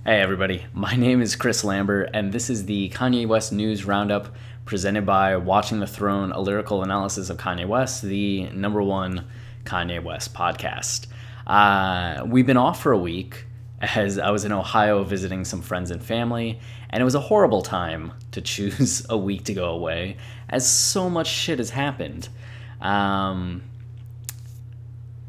Hey everybody, my name is Chris Lambert, and this is the Kanye West News Roundup presented by Watching the Throne, a lyrical analysis of Kanye West, the number one Kanye West podcast. We've been off for a week as I was in Ohio visiting some friends and family, and it was a horrible time to choose a week to go away as so much shit has happened.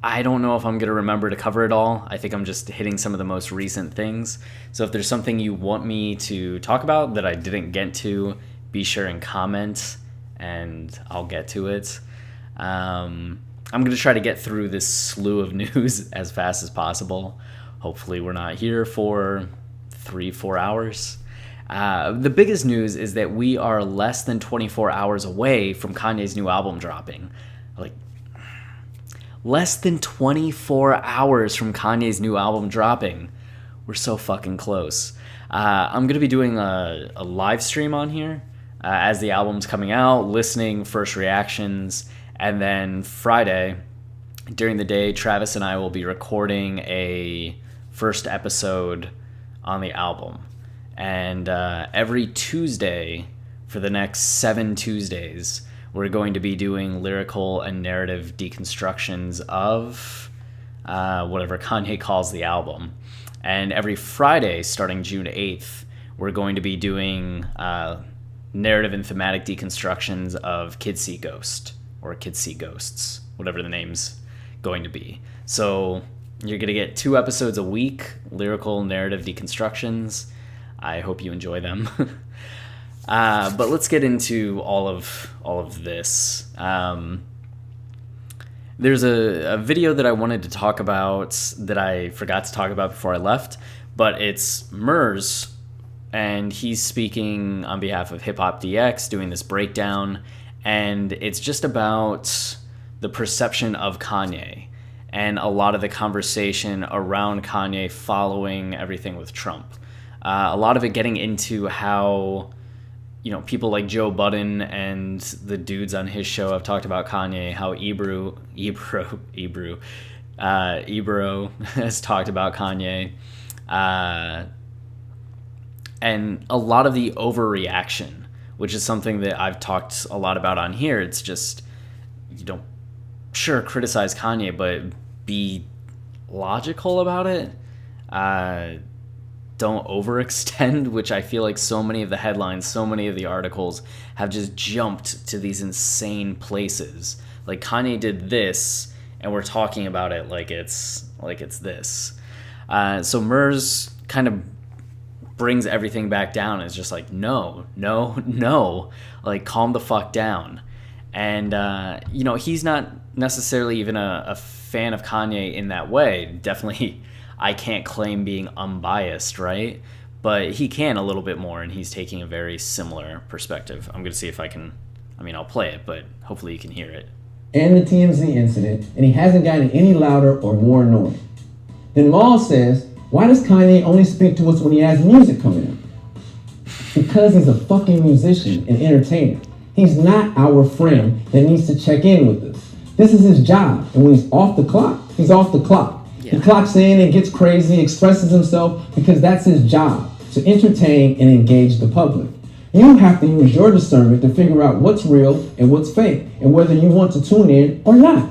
I don't know if I'm going to remember to cover it all. I think I'm just hitting some of the most recent things. So if there's something you want me to talk about that I didn't get to, be sure and comment and I'll get to it. I'm going to try to get through this slew of news as fast as possible. Hopefully we're not here for 3-4 hours. The biggest news is that we are less than 24 hours away from Kanye's new album dropping. Less than 24 hours from Kanye's new album dropping. We're so fucking close. I'm going to be doing a live stream on here as the album's coming out, listening, first reactions, and then Friday, during the day, Travis and I will be recording a first episode on the album. And every Tuesday for the next 7 Tuesdays, we're going to be doing lyrical and narrative deconstructions of whatever Kanye calls the album. And every Friday, starting June 8th, we're going to be doing narrative and thematic deconstructions of Kids See Ghost, or Kids See Ghosts, whatever the name's going to be. So you're going to get 2 episodes a week, lyrical narrative deconstructions. I hope you enjoy them. But let's get into all of this. There's a video that I wanted to talk about that I forgot to talk about before I left, but it's Murs, and he's speaking on behalf of Hip Hop DX, doing this breakdown, and it's just about the perception of Kanye and a lot of the conversation around Kanye following everything with Trump. A lot of it getting into how, you know, people like Joe Budden and the dudes on his show have talked about Kanye, how Ebro has talked about Kanye, and a lot of the overreaction, which is something that I've talked a lot about on here. It's just, you don't, sure, criticize Kanye, but be logical about it. Don't overextend, which I feel like so many of the headlines, so many of the articles have just jumped to these insane places. Like, Kanye did this, and we're talking about it like it's this. So Murs kind of brings everything back down. It's just like, no, like, calm the fuck down. And, you know, he's not necessarily even a fan of Kanye in that way. Definitely, I can't claim being unbiased, right? But he can a little bit more, and he's taking a very similar perspective. I'm going to see if I can, I'll play it, but hopefully you can hear it. And the TMZ incident, and he hasn't gotten any louder or more annoying. Then Maul says, why does Kanye only speak to us when he has music coming up? Because he's a fucking musician and entertainer. He's not our friend that needs to check in with us. This is his job, and when he's off the clock, he's off the clock. Yeah. He clocks in and gets crazy, expresses himself, because that's his job, to entertain and engage the public. You have to use your discernment to figure out what's real and what's fake, and whether you want to tune in or not.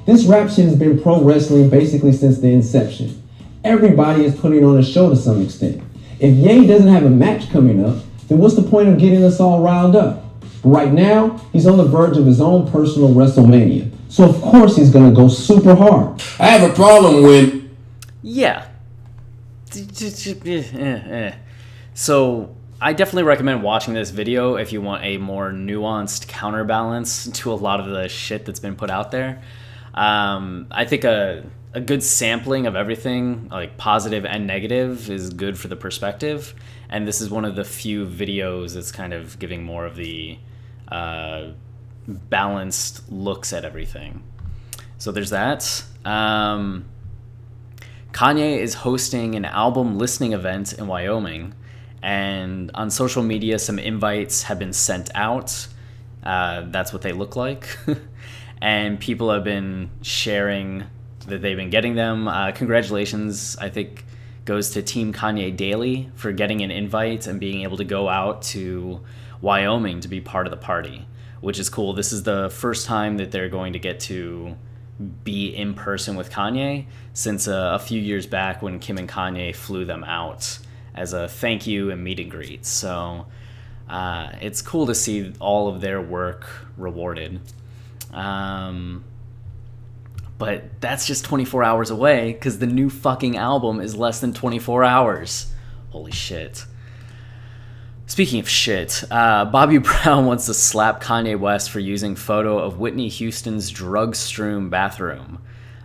This rap shit has been pro wrestling basically since the inception. Everybody is putting on a show to some extent. If Ye doesn't have a match coming up, then what's the point of getting us all riled up? But right now, he's on the verge of his own personal WrestleMania. So of course he's gonna go super hard. I have a problem with... Yeah. So I definitely recommend watching this video if you want a more nuanced counterbalance to a lot of the shit that's been put out there. I think a good sampling of everything, like positive and negative, is good for the perspective. And this is one of the few videos that's kind of giving more of the balanced looks at everything. So there's that. Kanye is hosting an album listening event in Wyoming, and on social media some invites have been sent out. That's what they look like. And people have been sharing that they've been getting them. Congratulations. I think goes to Team Kanye Daily for getting an invite and being able to go out to Wyoming to be part of the party, which is cool. This is the first time that they're going to get to be in person with Kanye since a few years back when Kim and Kanye flew them out as a thank you and meet and greet. So it's cool to see all of their work rewarded. But that's just 24 hours away because the new fucking album is less than 24 hours. Holy shit. Speaking of shit, Bobby Brown wants to slap Kanye West for using photo of Whitney Houston's drug-strewn bathroom.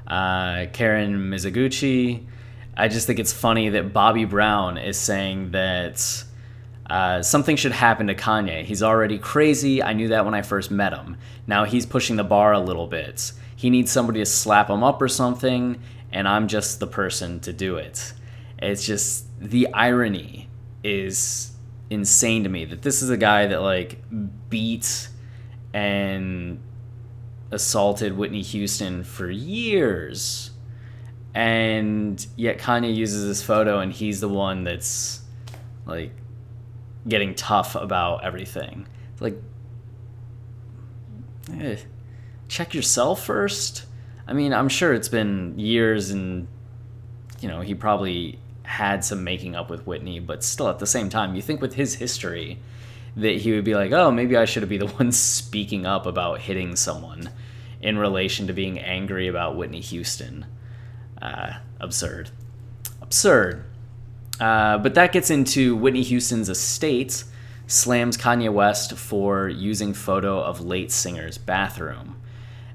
Karen Mizoguchi, I just think it's funny that Bobby Brown is saying that something should happen to Kanye. He's already crazy. I knew that when I first met him. Now he's pushing the bar a little bit. He needs somebody to slap him up or something, and I'm just the person to do it. It's just, the irony is insane to me that this is a guy that like beat and assaulted Whitney Houston for years, and yet Kanye uses this photo and he's the one that's like getting tough about everything. It's like, check yourself first. I mean, I'm sure it's been years and he probably had some making up with Whitney, but still at the same time, you think with his history that he would be like, oh, maybe I should be the one speaking up about hitting someone in relation to being angry about Whitney Houston. Absurd. But that gets into Whitney Houston's estate slams Kanye West for using photo of late singer's bathroom.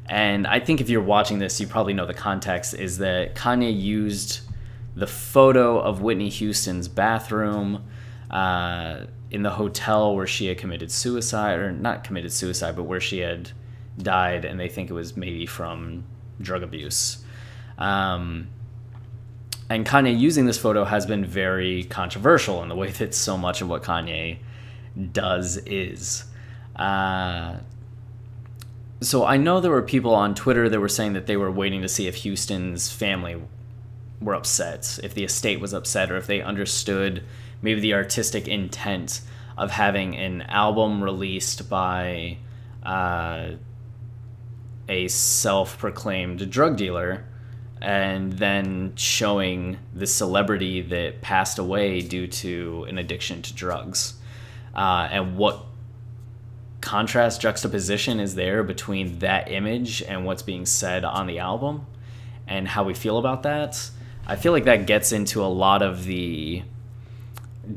And I think if you're watching this, you probably know the context is that Kanye used the photo of Whitney Houston's bathroom in the hotel where she had committed suicide, or not committed suicide, but where she had died, and they think it was maybe from drug abuse. And Kanye using this photo has been very controversial in the way that so much of what Kanye does is. So I know there were people on Twitter that were saying that they were waiting to see if Houston's family were upset, if the estate was upset, or if they understood maybe the artistic intent of having an album released by a self-proclaimed drug dealer and then showing the celebrity that passed away due to an addiction to drugs. And what contrast, juxtaposition is there between that image and what's being said on the album and how we feel about that. I feel like that gets into a lot of the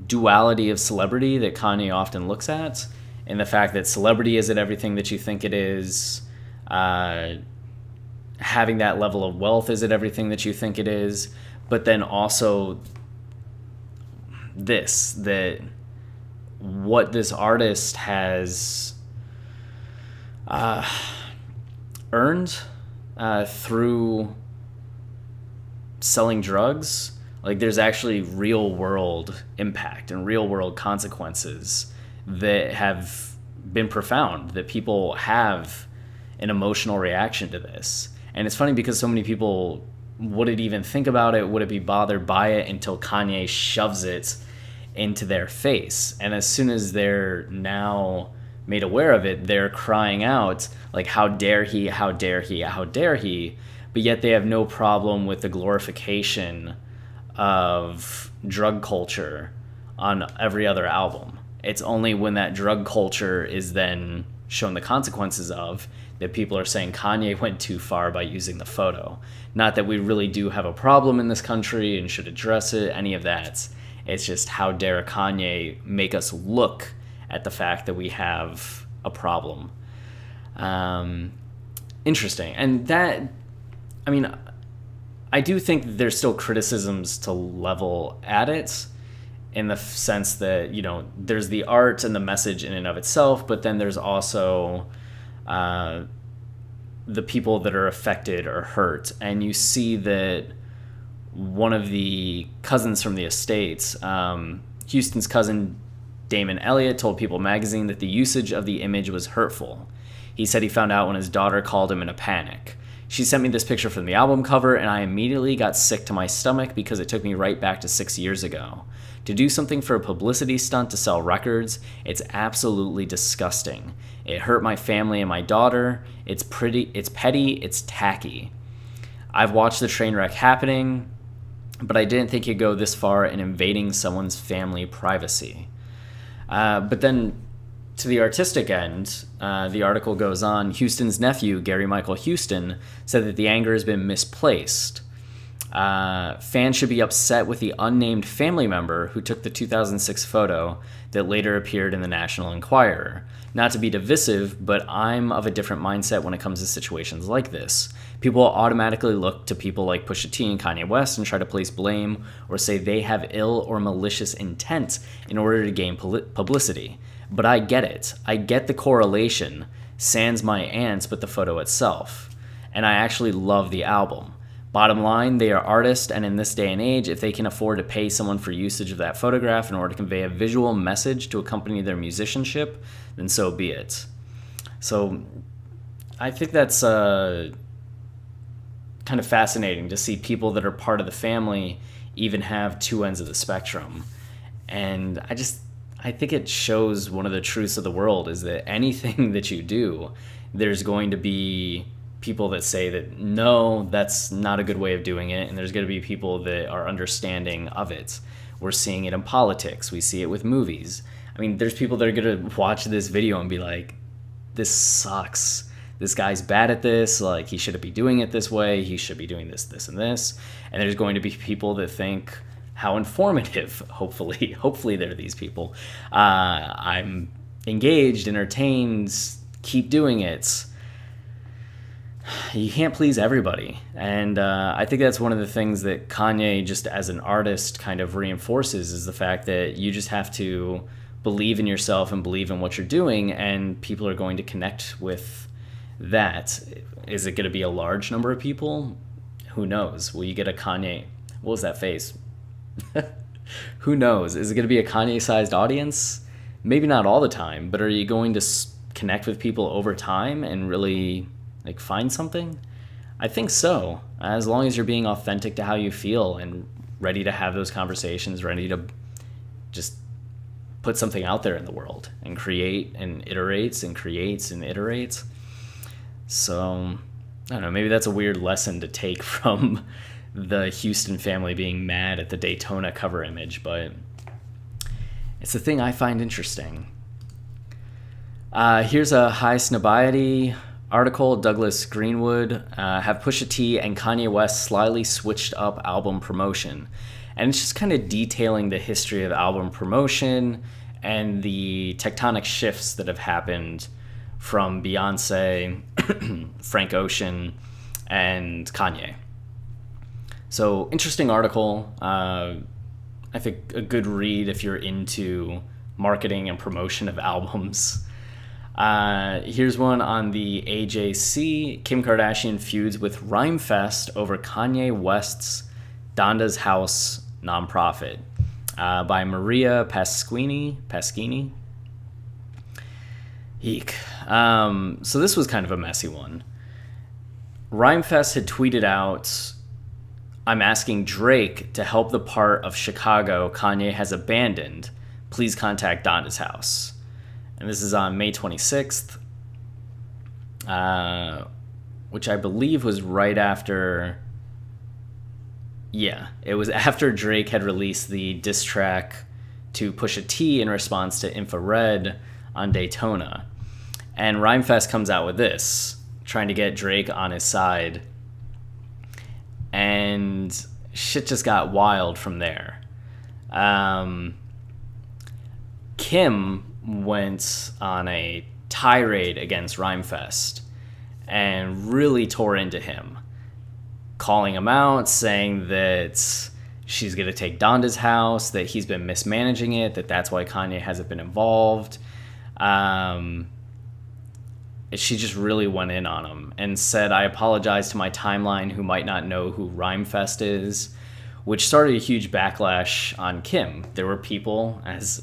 duality of celebrity that Kanye often looks at, and the fact that celebrity isn't everything that you think it is. Having that level of wealth isn't everything that you think it is. But then also that what this artist has earned through selling drugs, like there's actually real world impact and real world consequences that have been profound, that people have an emotional reaction to this. And it's funny because so many people wouldn't even think about it, wouldn't be bothered by it until Kanye shoves it into their face. And as soon as they're now made aware of it, they're crying out like, how dare he, how dare he, how dare he. But yet they have no problem with the glorification of drug culture on every other album. It's only when that drug culture is then shown the consequences of that people are saying Kanye went too far by using the photo. Not that we really do have a problem in this country and should address it, any of that. It's just, how dare Kanye make us look at the fact that we have a problem. Interesting. And that, I mean, I do think there's still criticisms to level at it, in the sense that, there's the art and the message in and of itself, but then there's also the people that are affected or hurt. And you see that one of the cousins from the estates, Houston's cousin Damon Elliott, told People magazine that the usage of the image was hurtful. He said he found out when his daughter called him in a panic. She sent me this picture from the album cover, and I immediately got sick to my stomach because it took me right back to 6 years ago. To do something for a publicity stunt to sell records, it's absolutely disgusting. It hurt my family and my daughter. It's petty, it's tacky. I've watched the train wreck happening, but I didn't think it'd go this far in invading someone's family privacy. But then, to the artistic end, the article goes on, Houston's nephew, Gary Michael Houston, said that the anger has been misplaced. Fans should be upset with the unnamed family member who took the 2006 photo that later appeared in the National Enquirer. Not to be divisive, but I'm of a different mindset when it comes to situations like this. People automatically look to people like Pusha T and Kanye West and try to place blame or say they have ill or malicious intent in order to gain publicity. But I get it. I get the correlation, sans my ants, but the photo itself. And I actually love the album. Bottom line, they are artists, and in this day and age, if they can afford to pay someone for usage of that photograph in order to convey a visual message to accompany their musicianship, then so be it. So I think that's kind of fascinating to see people that are part of the family even have two ends of the spectrum. And I think it shows one of the truths of the world is that anything that you do, there's going to be people that say that, no, that's not a good way of doing it. And there's going to be people that are understanding of it. We're seeing it in politics. We see it with movies. I mean, there's people that are going to watch this video and be like, this sucks. This guy's bad at this. Like, he shouldn't be doing it this way. He should be doing this, this, and this. And there's going to be people that think, how informative, hopefully they're these people. I'm engaged, entertained, keep doing it. You can't please everybody. And I think that's one of the things that Kanye, just as an artist, kind of reinforces, is the fact that you just have to believe in yourself and believe in what you're doing, and people are going to connect with that. Is it going to be a large number of people? Who knows? Will you get a Kanye? What was that face? Who knows? Is it going to be a Kanye-sized audience? Maybe not all the time, but are you going to connect with people over time and really find something? I think so. As long as you're being authentic to how you feel and ready to have those conversations, ready to just put something out there in the world and create and iterates and creates and iterates. So, I don't know, maybe that's a weird lesson to take from the Houston family being mad at the Daytona cover image, but it's a thing I find interesting. Here's a High Snobiety article. Douglas Greenwood, have Pusha T and Kanye West slyly switched up album promotion. And it's just kind of detailing the history of album promotion and the tectonic shifts that have happened from Beyonce, Frank Ocean, and Kanye. So, interesting article. I think a good read if you're into marketing and promotion of albums. Here's one on the AJC. Kim Kardashian feuds with Rhymefest over Kanye West's Donda's House nonprofit, by Maria Pasquini. Eek. So this was kind of a messy one. Rhymefest had tweeted out, "I'm asking Drake to help the part of Chicago Kanye has abandoned. Please contact Donda's House." And this is on May 26th, which I believe was right after... Yeah, it was after Drake had released the diss track to Pusha T in response to Infrared on Daytona. And Rhymefest comes out with this, trying to get Drake on his side. And shit just got wild from there. Kim went on a tirade against Rhymefest and really tore into him, calling him out, saying that she's going to take Donda's House, that he's been mismanaging it, that's why Kanye hasn't been involved. She just really went in on him and said, "I apologize to my timeline who might not know who Rhymefest is," which started a huge backlash on Kim. There were people, as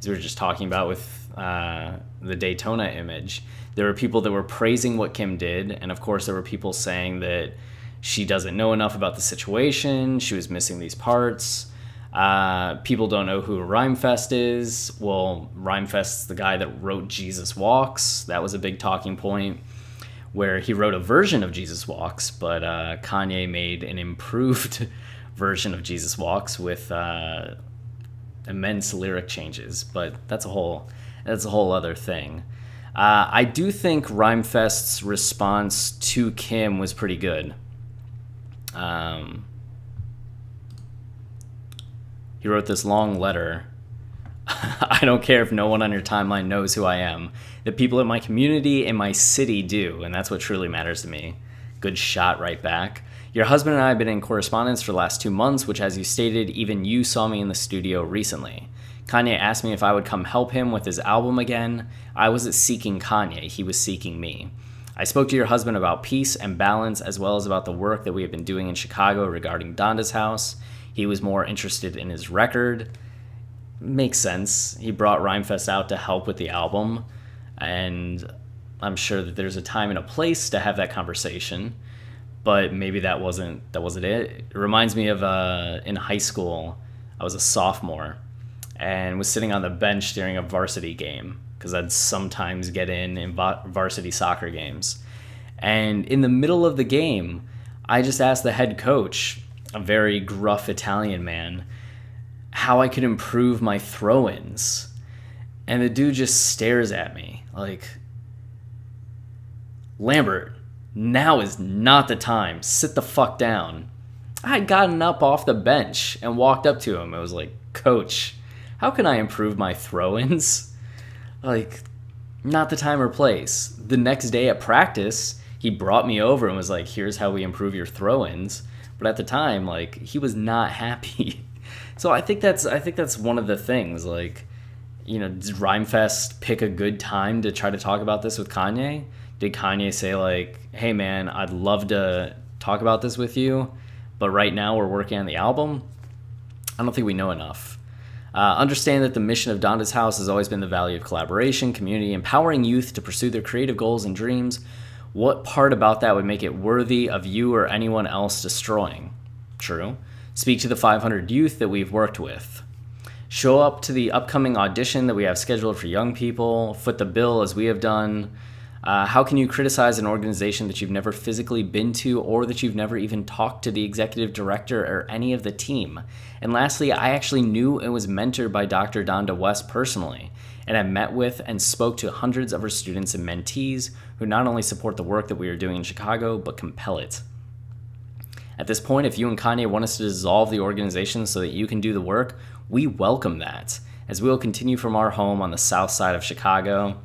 we were just talking about with the Daytona image, There were people that were praising what Kim did, and of course there were people saying that she doesn't know enough about the situation, she was missing these parts. People don't know who Rhymefest is. Well, Rhymefest's the guy that wrote Jesus Walks. That was a big talking point, where he wrote a version of Jesus Walks, but Kanye made an improved version of Jesus Walks with immense lyric changes. But that's a whole other thing. I do think Rhymefest's response to Kim was pretty good. He wrote this long letter. I don't care if no one on your timeline knows who I am. The people in my community and my city do, and that's what truly matters to me. Good shot right back. Your husband and I have been in correspondence for the last 2 months, which, as you stated, even you saw me in the studio recently. Kanye asked me if I would come help him with his album again. I wasn't seeking Kanye, he was seeking me. I spoke to your husband about peace and balance, as well as about the work that we have been doing in Chicago regarding Donda's house. He was more interested in his record. Makes sense. He brought Rhymefest out to help with the album, and I'm sure that there's a time and a place to have that conversation, but maybe that wasn't it. It reminds me of in high school, I was a sophomore and was sitting on the bench during a varsity game, because I'd sometimes get in varsity soccer games. And in the middle of the game, I just asked the head coach, a very gruff Italian man, how I could improve my throw-ins. And the dude just stares at me like, Lambert, now is not the time. Sit the fuck down. I had gotten up off the bench and walked up to him. I was like, Coach, how can I improve my throw-ins? Like, not the time or place. The next day at practice, he brought me over and was like, here's how we improve your throw-ins. But at the time, like, he was not happy. So I think that's one of the things. Like, you know, did Rhymefest pick a good time to try to talk about this with Kanye? Did Kanye say, like, hey man, I'd love to talk about this with you, but right now we're working on the album? I don't think we know enough. Understand that the mission of Donda's House has always been the value of collaboration, community, empowering youth to pursue their creative goals and dreams. What part about that would make it worthy of you or anyone else destroying? True. Speak to the 500 youth that we've worked with. Show up to the upcoming audition that we have scheduled for young people. Foot the bill as we have done. How can you criticize an organization that you've never physically been to, or that you've never even talked to the executive director or any of the team? And lastly, I actually knew and was mentored by Dr. Donda West personally, and I met with and spoke to hundreds of her students and mentees who not only support the work that we are doing in Chicago, but compel it. At this point, if you and Kanye want us to dissolve the organization so that you can do the work, we welcome that, as we will continue from our home on the south side of Chicago.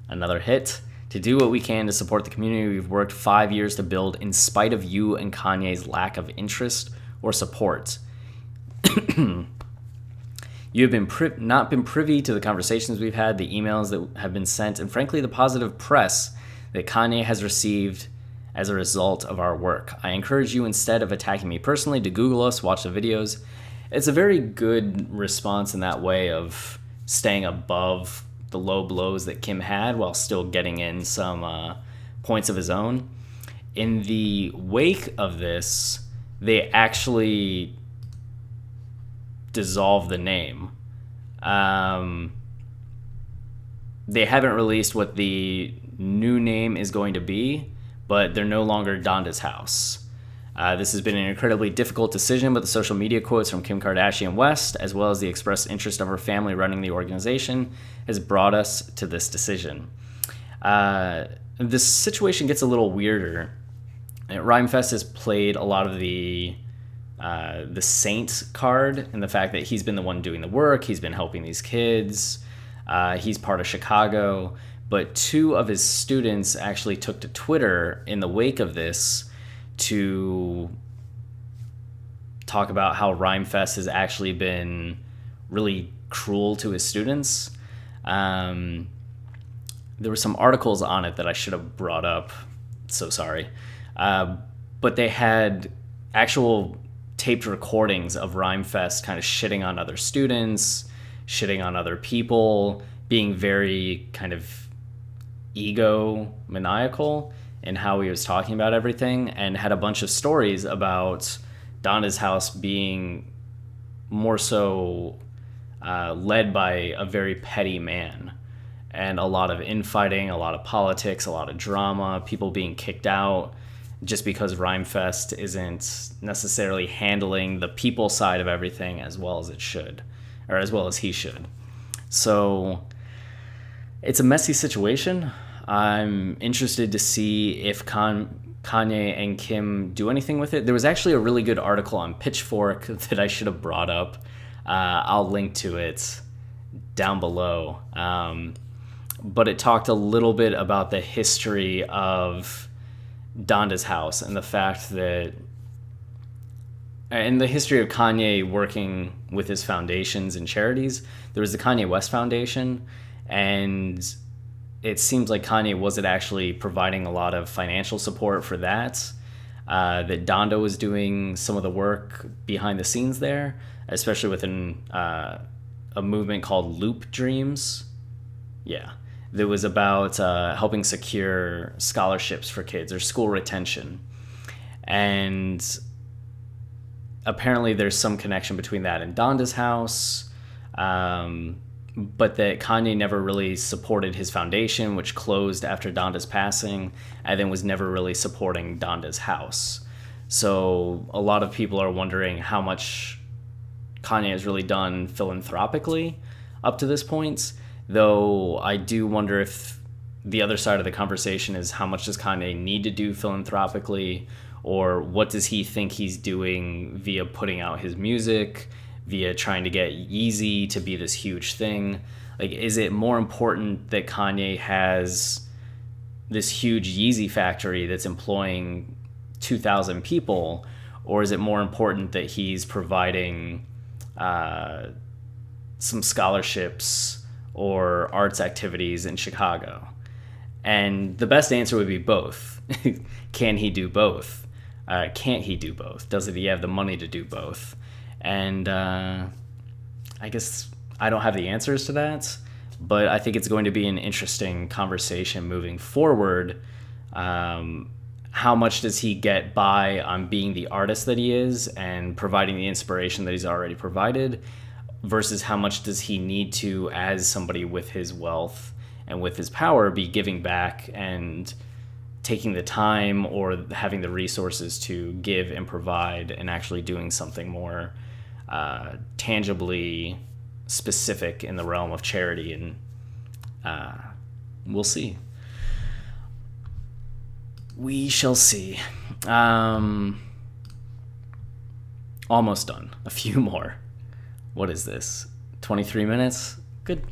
Another hit. To do what we can to support the community we've worked 5 years to build, in spite of you and Kanye's lack of interest or support. You have not been privy to the conversations we've had, the emails that have been sent, and frankly the positive press that Kanye has received as a result of our work. I encourage you, instead of attacking me personally, to Google us, watch the videos. It's a very good response in that way of staying above the low blows that Kim had while still getting in some points of his own. In the wake of this, they actually dissolved the name. They haven't released what the new name is going to be, but they're no longer Donda's House. This has been an incredibly difficult decision, but the social media quotes from Kim Kardashian West, as well as the expressed interest of her family running the organization, has brought us to this decision. This situation gets a little weirder. Rhymefest has played a lot of the saint card, and the fact that he's been the one doing the work, he's been helping these kids, he's part of Chicago, but 2 of his students actually took to Twitter in the wake of this to talk about how Rhymefest has actually been really cruel to his students. There were some articles on it that I should have brought up, so sorry. But they had actual taped recordings of Rhymefest kind of shitting on other students, shitting on other people, being very kind of egomaniacal in how he was talking about everything, and had a bunch of stories about Donda's house being more so led by a very petty man, and a lot of infighting, a lot of politics, a lot of drama, people being kicked out just because Rhymefest isn't necessarily handling the people side of everything as well as it should, or as well as he should. So it's a messy situation. I'm interested to see if Kanye and Kim do anything with it. There was actually a really good article on Pitchfork that I should have brought up. I'll link to it down below. But it talked a little bit about the history of Donda's house and the fact that, and the history of Kanye working with his foundations and charities. There was the Kanye West Foundation, and it seems like Kanye wasn't actually providing a lot of financial support for that. That Donda was doing some of the work behind the scenes there, especially within a movement called Loop Dreams. Yeah. That was about helping secure scholarships for kids or school retention. And apparently there's some connection between that and Donda's house, but that Kanye never really supported his foundation, which closed after Donda's passing, and then was never really supporting Donda's house. So a lot of people are wondering how much Kanye has really done philanthropically up to this point. Though I do wonder if the other side of the conversation is how much does Kanye need to do philanthropically, or what does he think he's doing via putting out his music, via trying to get Yeezy to be this huge thing. Like, is it more important that Kanye has this huge Yeezy factory that's employing 2,000 people, or is it more important that he's providing some scholarships or arts activities in Chicago? And the best answer would be both. Can he do both? Can't he do both? Doesn't he have the money to do both? And I guess I don't have the answers to that, but I think it's going to be an interesting conversation moving forward. How much does he get by on being the artist that he is and providing the inspiration that he's already provided, versus how much does he need to, as somebody with his wealth and with his power, be giving back and taking the time or having the resources to give and provide and actually doing something more tangibly specific in the realm of charity. And we'll see. We shall see. Almost done. A few more. What is this? 23 minutes? Good.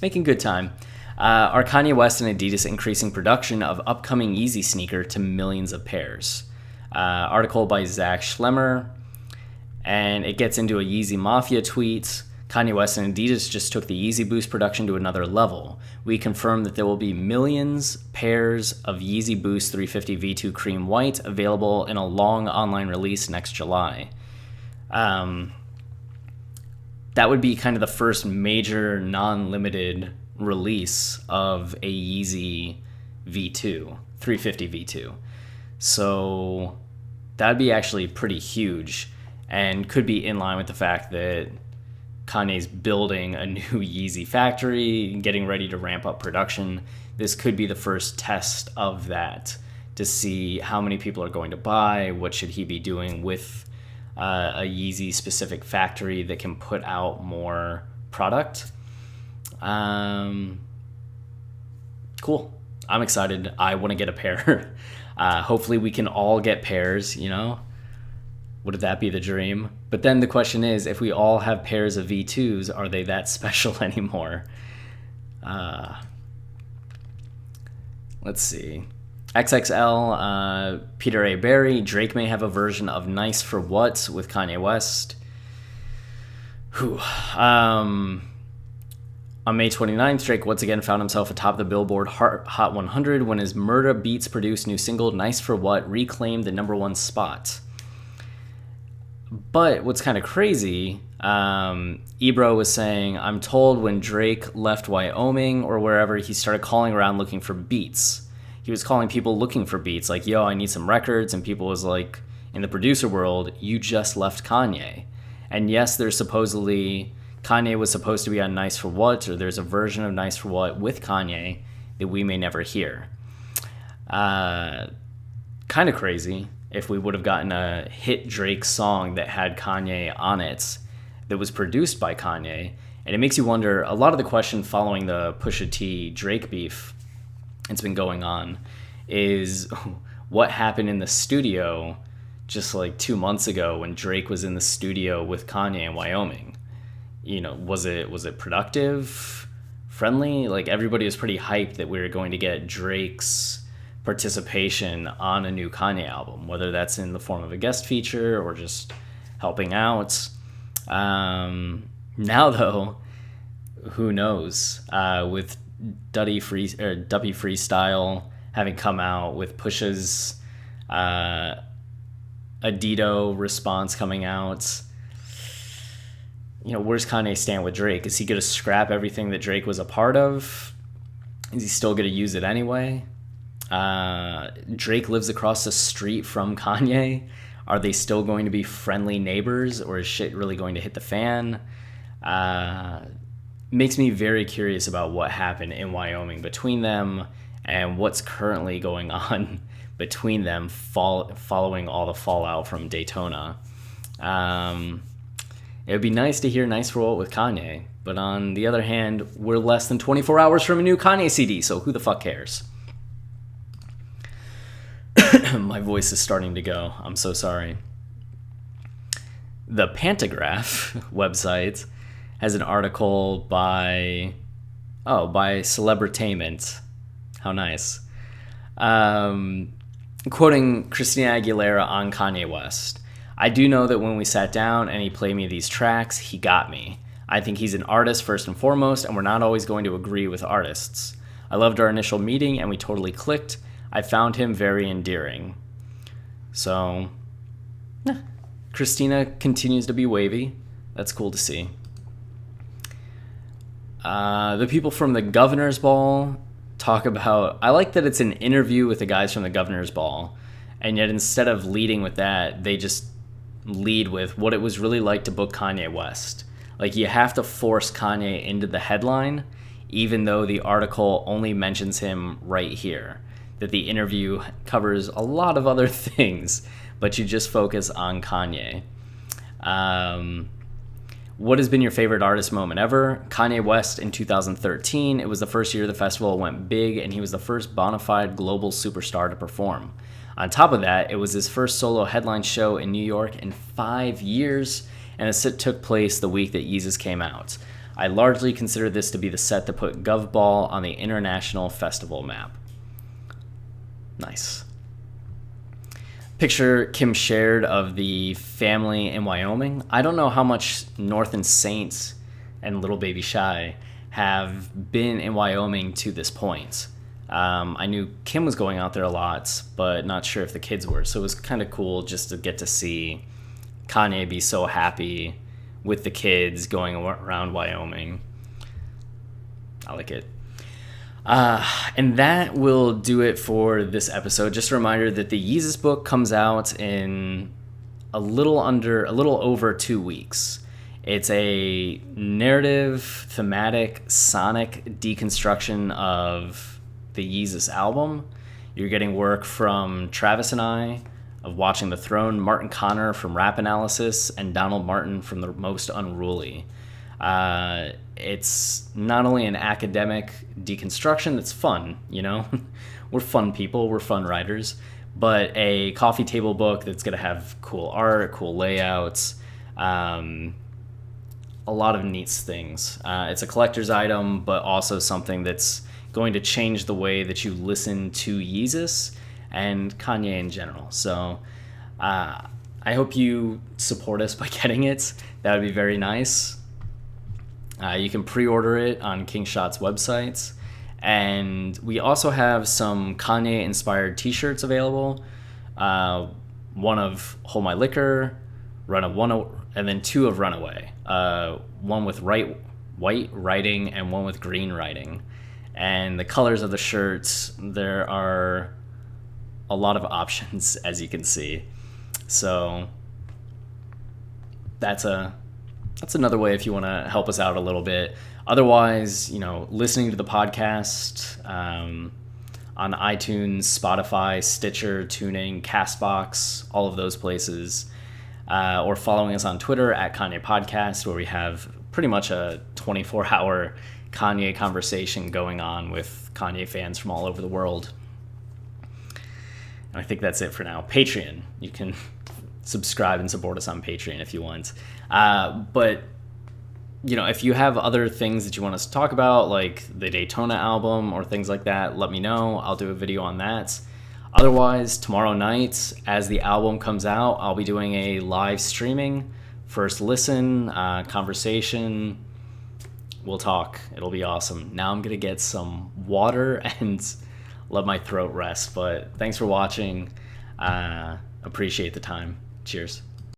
Making good time. Are Kanye West and Adidas increasing production of upcoming Yeezy sneaker to millions of pairs? Article by Zach Schlemmer. And it gets into a Yeezy Mafia tweet. Kanye West and Adidas just took the Yeezy Boost production to another level. We confirm that there will be millions pairs of Yeezy Boost 350 V2 Cream White available in a long online release next July. That would be kind of the first major non-limited release of a Yeezy V2, 350 V2. So that'd be actually pretty huge, and could be in line with the fact that Kanye's building a new Yeezy factory, getting ready to ramp up production. This could be the first test of that, to see how many people are going to buy, what should he be doing with a Yeezy specific factory that can put out more product. Cool. I'm excited. I want to get a pair. Hopefully we can all get pairs, you know? Would that be the dream? But then the question is, if we all have pairs of V2s, are they that special anymore? Let's see. XXL, Peter A. Barry, Drake may have a version of Nice for What with Kanye West. On May 29th, Drake once again found himself atop the Billboard Hot 100 when his Murda Beats produced new single Nice for What reclaimed the #1 spot. But what's kind of crazy, Ebro was saying, I'm told when Drake left Wyoming or wherever, he started calling around looking for beats. He was calling people looking for beats, like, yo, I need some records. And people was like, in the producer world, you just left Kanye. And yes, there's supposedly, Kanye was supposed to be on Nice for What, or there's a version of Nice for What with Kanye that we may never hear. Kind of crazy if we would have gotten a hit Drake song that had Kanye on it that was produced by Kanye. And it makes you wonder, a lot of the question following the Pusha T Drake beef that's been going on is what happened in the studio just like 2 months ago when Drake was in the studio with Kanye in Wyoming. You know, was it productive, friendly? Like, everybody was pretty hyped that we were going to get Drake's participation on a new Kanye album, whether that's in the form of a guest feature or just helping out. Now though, who knows? With Duppy Freestyle having come out, with Pusha's Adito response coming out, you know, where's Kanye stand with Drake? Is he gonna scrap everything that Drake was a part of? Is he still gonna use it anyway? Drake lives across the street from Kanye. Are they still going to be friendly neighbors, or is shit really going to hit the fan? Makes me very curious about what happened in Wyoming between them and what's currently going on between them following all the fallout from Daytona. It would be nice to hear Nice for What with Kanye, but on the other hand, we're less than 24 hours from a new Kanye CD, so who the fuck cares? My voice is starting to go. I'm so sorry. The Pantagraph website has an article by Celebritainment. How nice. Quoting Christina Aguilera on Kanye West. I do know that when we sat down and he played me these tracks, he got me. I think he's an artist first and foremost, and we're not always going to agree with artists. I loved our initial meeting and we totally clicked. I found him very endearing. So, Christina continues to be wavy. That's cool to see. The people from the Governor's Ball talk about... I like that it's an interview with the guys from the Governor's Ball, and yet instead of leading with that, they just lead with what it was really like to book Kanye West. Like, you have to force Kanye into the headline, even though the article only mentions him right here. That the interview covers a lot of other things, but you just focus on Kanye. What has been your favorite artist moment ever? Kanye West in 2013. It was the first year the festival went big, and he was the first bona fide global superstar to perform. On top of that, it was his first solo headline show in New York in 5 years, and the set took place the week that Yeezus came out. I largely consider this to be the set that put Gov Ball on the international festival map. Nice. Picture Kim shared of the family in Wyoming. I don't know how much North and Saints and Little Baby Shy have been in Wyoming to this point. I knew Kim was going out there a lot, but not sure if the kids were. So it was kind of cool just to get to see Kanye be so happy with the kids going around Wyoming. I like it. And that will do it for this episode. Just a reminder that the Yeezus book comes out in a little over 2 weeks. It's a narrative, thematic, sonic deconstruction of the Yeezus album. You're getting work from Travis and I of Watching the Throne, Martin Connor from Rap Analysis, and Donald Martin from The Most Unruly. It's not only an academic deconstruction that's fun, you know, we're fun people, we're fun writers, but a coffee table book that's going to have cool art, cool layouts, a lot of neat things. It's a collector's item, but also something that's going to change the way that you listen to Yeezus and Kanye in general. So I hope you support us by getting it. That would be very nice. You can pre-order it on King Shot's websites. And we also have some Kanye-inspired t-shirts available. One of Hold My Liquor, and then 2 of Runaway. One with white writing and one with green writing. And the colors of the shirts, there are a lot of options, as you can see. So that's another way if you want to help us out a little bit. Otherwise, listening to the podcast on iTunes, Spotify, Stitcher, TuneIn, Castbox, all of those places, or following us on Twitter at Kanye Podcast, where we have pretty much a 24-hour Kanye conversation going on with Kanye fans from all over the world. And I think that's it for now. Patreon. You can subscribe and support us on Patreon if you want. But, if you have other things that you want us to talk about, like the Daytona album or things like that, let me know. I'll do a video on that. Otherwise, tomorrow night, as the album comes out, I'll be doing a live streaming, first listen, conversation. We'll talk. It'll be awesome. Now I'm going to get some water and let my throat rest. But thanks for watching. Appreciate the time. Cheers.